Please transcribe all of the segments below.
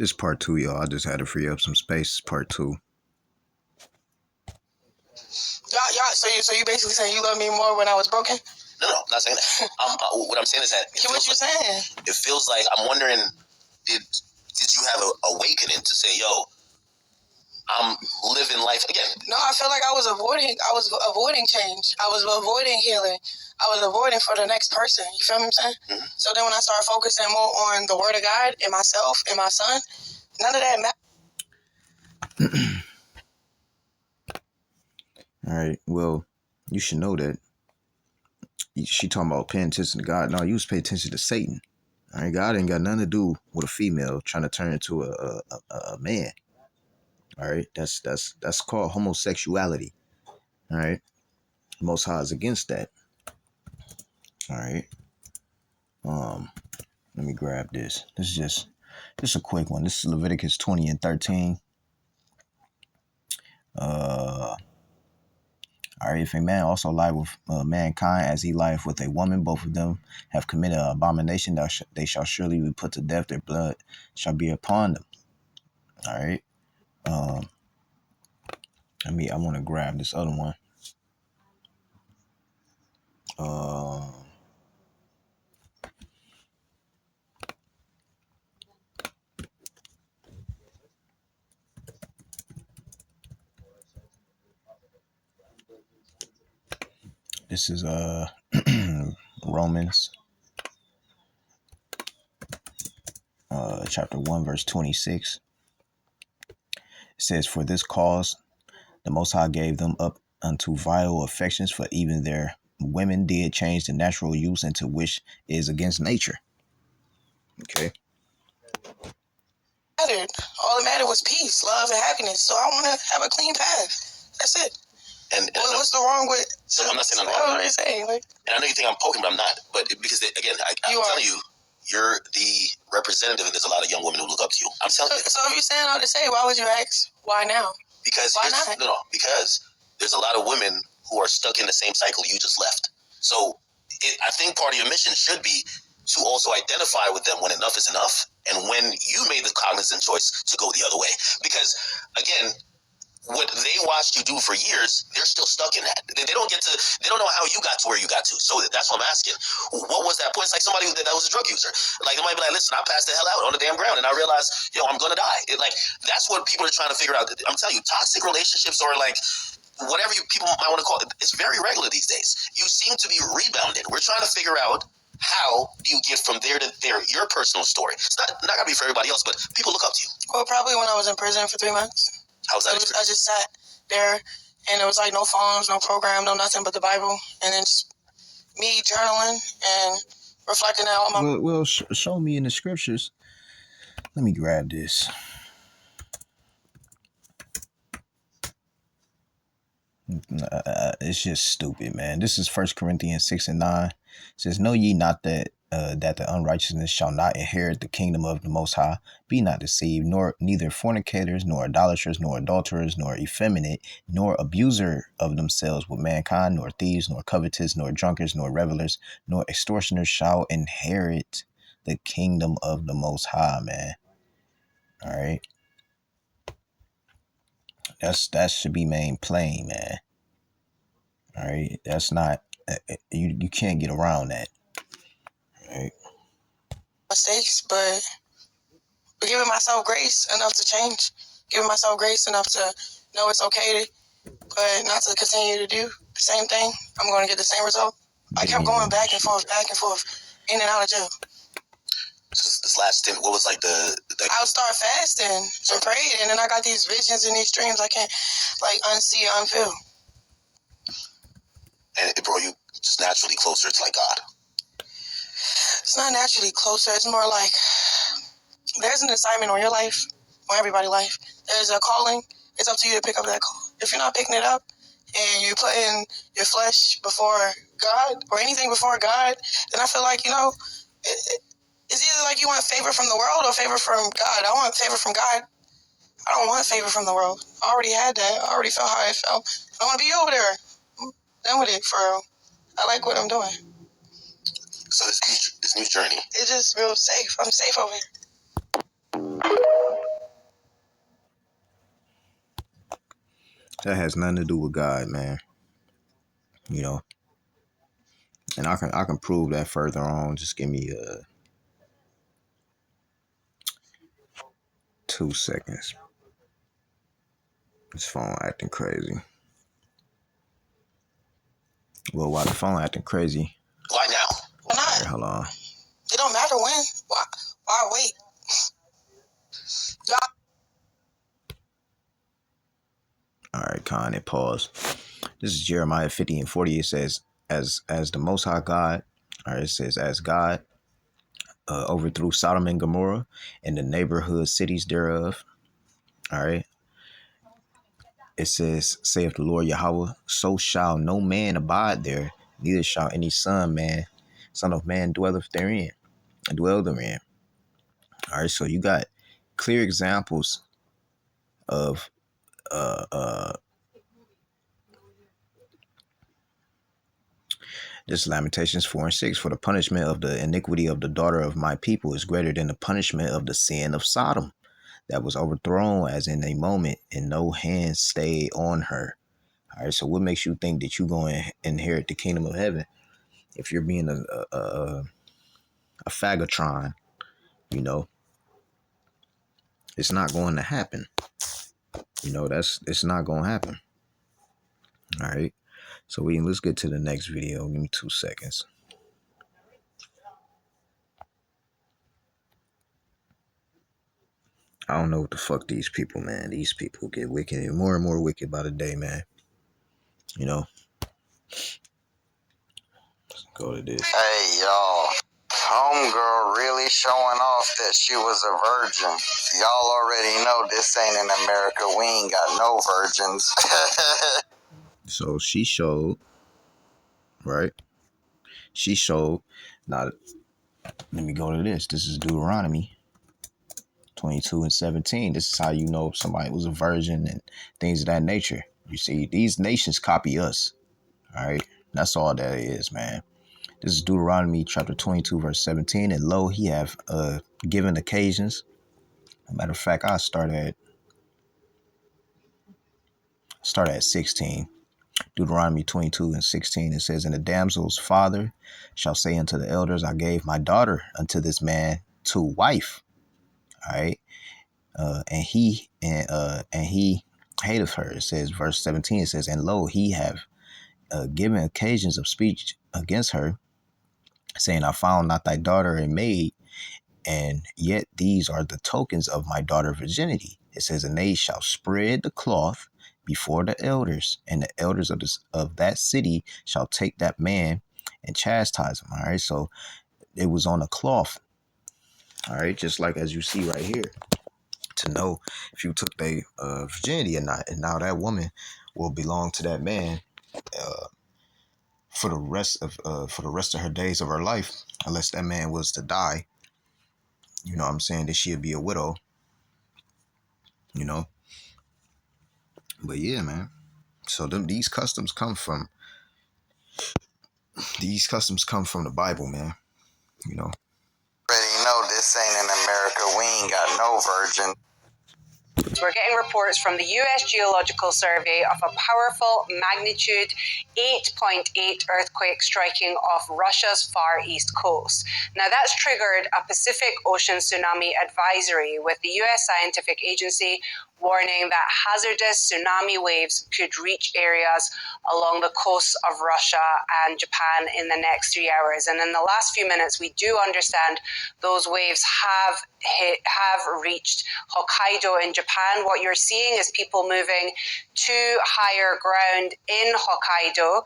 This part two, y'all. I just had to free up some space. Part two. So you basically saying you love me more when I was broken? No, I'm not saying that. What I'm saying is that. What you saying? It feels like I'm wondering, did you have an awakening to say, yo, I'm living life again? No, I feel like I was avoiding change. I was avoiding healing. I was avoiding for the next person. You feel what I'm saying? Mm-hmm. So then when I started focusing more on the word of God and myself and my son, none of that mattered. All right. Well, you should know that she talking about paying attention to God. No, you was paying attention to Satan. All right. God ain't got nothing to do with a female trying to turn into a man. All right. That's called homosexuality. All right. Most High is against that. All right. Let me grab this. This is just a quick one. This is Leviticus 20 and 13. All right, if a man also lie with mankind as he lieth with a woman, both of them have committed an abomination, they shall surely be put to death. Their blood shall be upon them. All right. I want to grab this other one. This is Romans chapter 1 verse 26. It says, for this cause the Most High gave them up unto vile affections, for even their women did change the natural use into which is against nature. Okay. All that mattered was peace, love, and happiness. So I want to have a clean path. That's it. And what's the wrong with? So I'm not saying I'm wrong. And I know you think I'm poking, but I'm not. But because again, I'm telling you, you're the representative, and there's a lot of young women who look up to you. I'm telling you. So if you're saying all to say, why would you ask? Why now? Because why not? No, because there's a lot of women who are stuck in the same cycle you just left. So I think part of your mission should be to also identify with them when enough is enough, and when you made the cognizant choice to go the other way. Because again, what they watched you do for years, they're still stuck in that. They don't know how you got to where you got to. So that's what I'm asking. What was that point? It's like somebody that was a drug user. Like, they might be like, listen, I passed the hell out on the damn ground, and I realized, I'm going to die. That's what people are trying to figure out. I'm telling you, toxic relationships, or like whatever people might want to call it, it's very regular these days. You seem to be rebounding. We're trying to figure out, how do you get from there to there, your personal story. It's not going to be for everybody else, but people look up to you. Well, probably when I was in prison for 3 months. How was that? I just sat there, and it was like no phones, no program, no nothing but the Bible, and then just me journaling and reflecting on my... Well, show me in the scriptures. Let me grab this. It's just stupid, man. This is 1 Corinthians 6 and 9. It says, know ye not that the unrighteousness shall not inherit the kingdom of the Most High? Be not deceived, neither fornicators, nor idolaters, nor adulterers, nor effeminate, nor abuser of themselves with mankind, nor thieves, nor covetous, nor drunkards, nor revelers, nor extortioners shall inherit the kingdom of the Most High, man. All right. That should be made plain, man. All right. That's not, you can't get around that. All right. Mistakes, but giving myself grace enough to change, giving myself grace enough to know it's okay but not to continue to do the same thing. I'm going to get the same result. I kept going back and forth, in and out of jail. This last stint, what was like the I would start fasting and praying, and then I got these visions and these dreams I can't unsee, unfeel. And it brought you just naturally closer to God. It's not naturally closer. It's more like there's an assignment on your life, on everybody's life. There's a calling. It's up to you to pick up that call. If you're not picking it up and you're putting your flesh before God or anything before God, then I feel like, it's either like you want favor from the world or favor from God. I want favor from God. I don't want favor from the world. I already had that. I already felt how I felt. I want to be over there. I'm done with it, for real. I like what I'm doing. So this new journey. It's just real safe. I'm safe over here. That has nothing to do with God, man. You know, and I can prove that further on. Just give me 2 seconds. This phone acting crazy. Well, while the phone acting crazy. Why now? Why not? All right, hold on. It don't matter when. Why wait? All right, Con, and pause. This is Jeremiah 50 and 40. It says, as the Most High God, all right, it says, as God overthrew Sodom and Gomorrah and the neighborhood cities thereof. All right. It says, saith the Lord Yahweh, so shall no man abide there, neither shall any son of man dwell therein. All right, so you got clear examples of this Lamentations 4 and 6. For the punishment of the iniquity of the daughter of my people is greater than the punishment of the sin of Sodom, that was overthrown as in a moment, and no hand stayed on her. All right, so what makes you think that you're going to inherit the kingdom of heaven if you're being a fagatron? You know, it's not going to happen. You know, it's not going to happen. All right, so let's get to the next video. Give me 2 seconds. I don't know what the fuck these people, man. These people get wicked and more wicked by the day, man. You know, let's go to this. Hey, y'all. Homegirl really showing off that she was a virgin. Y'all already know this ain't in America. We ain't got no virgins. So she showed, right? She showed. Now, let me go to this. This is Deuteronomy 22 and 17. This is how you know if somebody was a virgin and things of that nature. You see, these nations copy us. All right. That's all that is, man. This is Deuteronomy chapter 22, verse 17. And lo, he have given occasions. As a matter of fact, I start at 16. Deuteronomy 22 and 16. It says, and the damsel's father shall say unto the elders, I gave my daughter unto this man to wife. All right. And he hateth her. It says, verse 17, it says, and lo, he have given occasions of speech against her, saying, I found not thy daughter a maid, and yet these are the tokens of my daughter virginity. It says, and they shall spread the cloth before the elders, and the elders of that city shall take that man and chastise him. All right, so it was on a cloth. All right, just like as you see right here, to know if you took their virginity or not. And now that woman will belong to that man for the rest of her days of her life, unless that man was to die. You know what I'm saying? That she'd be a widow. You know. But yeah, man. So these customs come from the Bible, man. You know. Already know this ain't in America. We ain't got no virgin. We're getting reports from the US Geological Survey of a powerful magnitude 8.8 earthquake striking off Russia's far east coast. Now that's triggered a Pacific Ocean tsunami advisory, with the US scientific agency warning that hazardous tsunami waves could reach areas along the coasts of Russia and Japan in the next 3 hours. And in the last few minutes, we do understand those waves have reached Hokkaido in Japan. What you're seeing is people moving to higher ground in Hokkaido.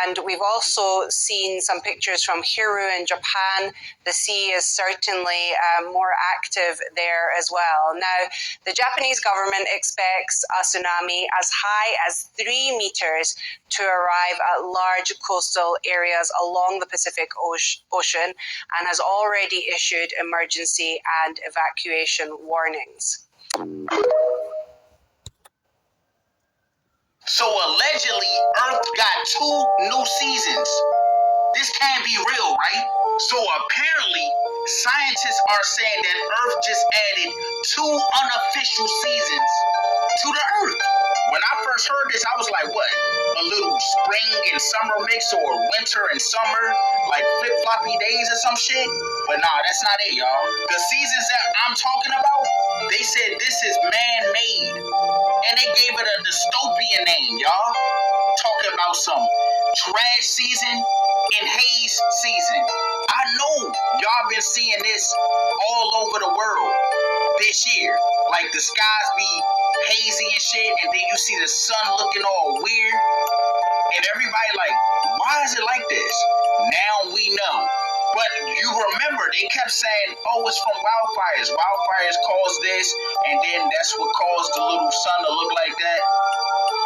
And we've also seen some pictures from Hiru in Japan. The sea is certainly more active there as well. Now, the Japanese government expects a tsunami as high as 3 meters to arrive at large coastal areas along the Pacific Ocean, and has already issued emergency and evacuation warnings. So allegedly, Earth got 2 new seasons. This can't be real, right? So apparently, scientists are saying that Earth just added 2 unofficial seasons to the Earth. When I first heard this, I was like, what? A little spring and summer mix, or winter and summer, like flip-floppy days or some shit? But nah, that's not it, y'all. The seasons that I'm talking about, they said this is man-made. And they gave it a dystopian name, y'all. Talking about some trash season and haze season. I know y'all been seeing this all over the world this year. Like the skies be hazy and shit, and then you see the sun looking all weird. And everybody like, why is it like this? Now we know. But you remember, they kept saying, oh, it's from wildfires. Wildfires cause this, and then that's what caused the little sun to look like that.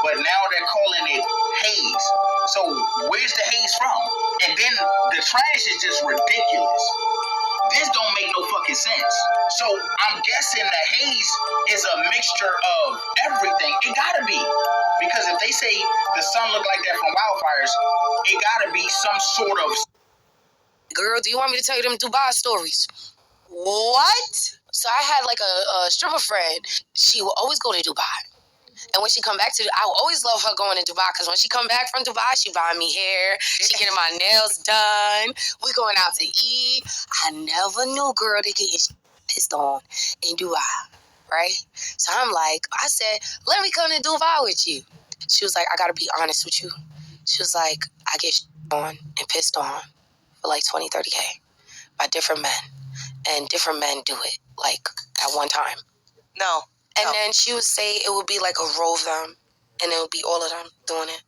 But now they're calling it haze. So where's the haze from? And then the trash is just ridiculous. This don't make no fucking sense. So I'm guessing the haze is a mixture of everything. It gotta be. Because if they say the sun look like that from wildfires, it gotta be some sort of... Girl, do you want me to tell you them Dubai stories? What? So I had like a stripper friend. She would always go to Dubai. And when she come back I would always love her going to Dubai, because when she come back from Dubai, she buying me hair, she getting my nails done, we going out to eat. I never knew, girl, they getting pissed on in Dubai, right? So I said, let me come to Dubai with you. She was like, I gotta be honest with you. She was like, I get on and pissed on for like 20, 30K by different men. And different men do it, like, at one time. No. And then she would say it would be like a row of them, and it would be all of them doing it.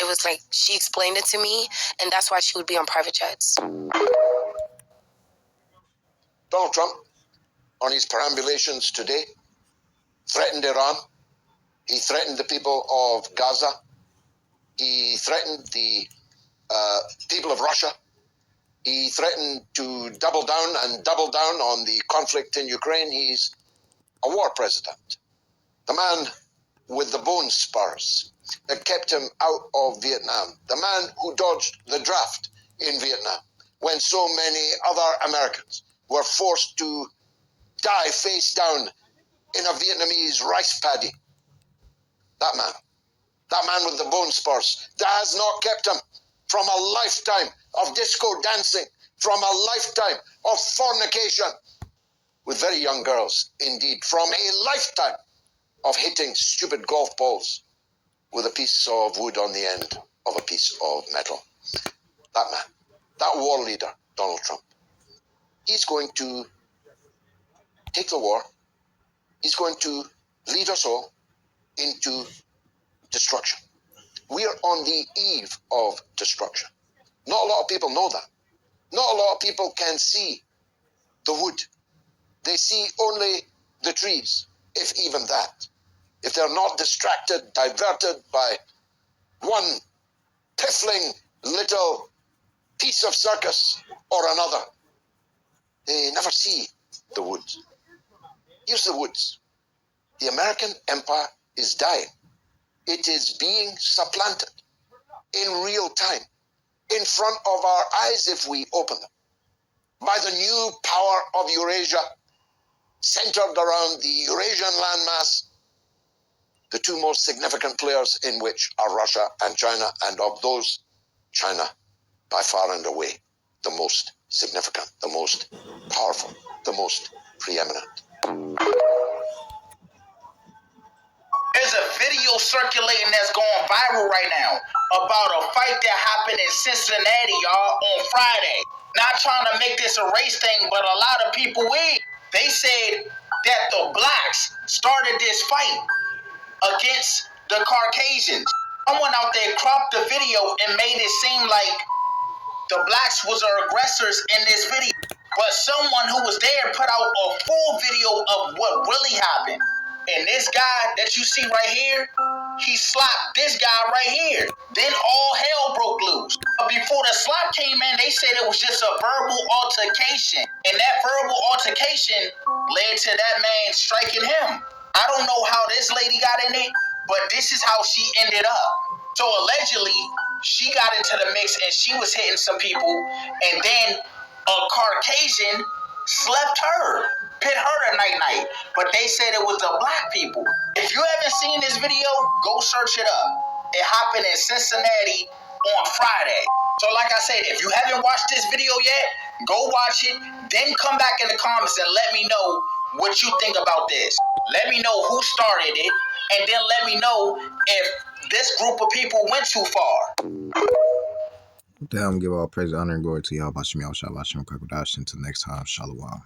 It was like, she explained it to me, and that's why she would be on private jets. Donald Trump, on his perambulations today, threatened Iran. He threatened the people of Gaza. He threatened the people of Russia. He threatened to double down on the conflict in Ukraine. He's a war president. The man with the bone spurs that kept him out of Vietnam. The man who dodged the draft in Vietnam when so many other Americans were forced to die face down in a Vietnamese rice paddy. That man with the bone spurs, that has not kept him from a lifetime of disco dancing, from a lifetime of fornication with very young girls, indeed, from a lifetime of hitting stupid golf balls with a piece of wood on the end of a piece of metal. That man, that war leader, Donald Trump, he's going to take the war, he's going to lead us all into destruction. We are on the eve of destruction. Not a lot of people know that. Not a lot of people can see the wood. They see only the trees, if even that. If they're not distracted, diverted by one piffling little piece of circus or another, they never see the woods. Here's the woods. The American empire is dying. It is being supplanted in real time, in front of our eyes if we open them, by the new power of Eurasia, centered around the Eurasian landmass, the two most significant players in which are Russia and China, and of those, China, by far and away, the most significant, the most powerful, the most preeminent. There's a video circulating that's going viral right now about a fight that happened in Cincinnati, y'all, on Friday. Not trying to make this a race thing, but a lot of people they said that the blacks started this fight against the Caucasians. Someone out there cropped the video and made it seem like the blacks was our aggressors in this video. But someone who was there put out a full video of what really happened. And this guy that you see right here, he slapped this guy right here. Then all hell broke loose. But before the slap came in, they said it was just a verbal altercation. And that verbal altercation led to that man striking him. I don't know how this lady got in it, but this is how she ended up. So allegedly, she got into the mix and she was hitting some people, and then a Caucasian slept her, pit her a night-night. But they said it was the black people. If you haven't seen this video, go search it up. It happened in Cincinnati on Friday. So like I said, if you haven't watched this video yet, go watch it. Then come back in the comments and let me know what you think about this. Let me know who started it, and then let me know if this group of people went too far. Damn, give all praise, honor, and glory to Yahweh Shem Yahushua Shem Kakadash. Until next time, Shalom.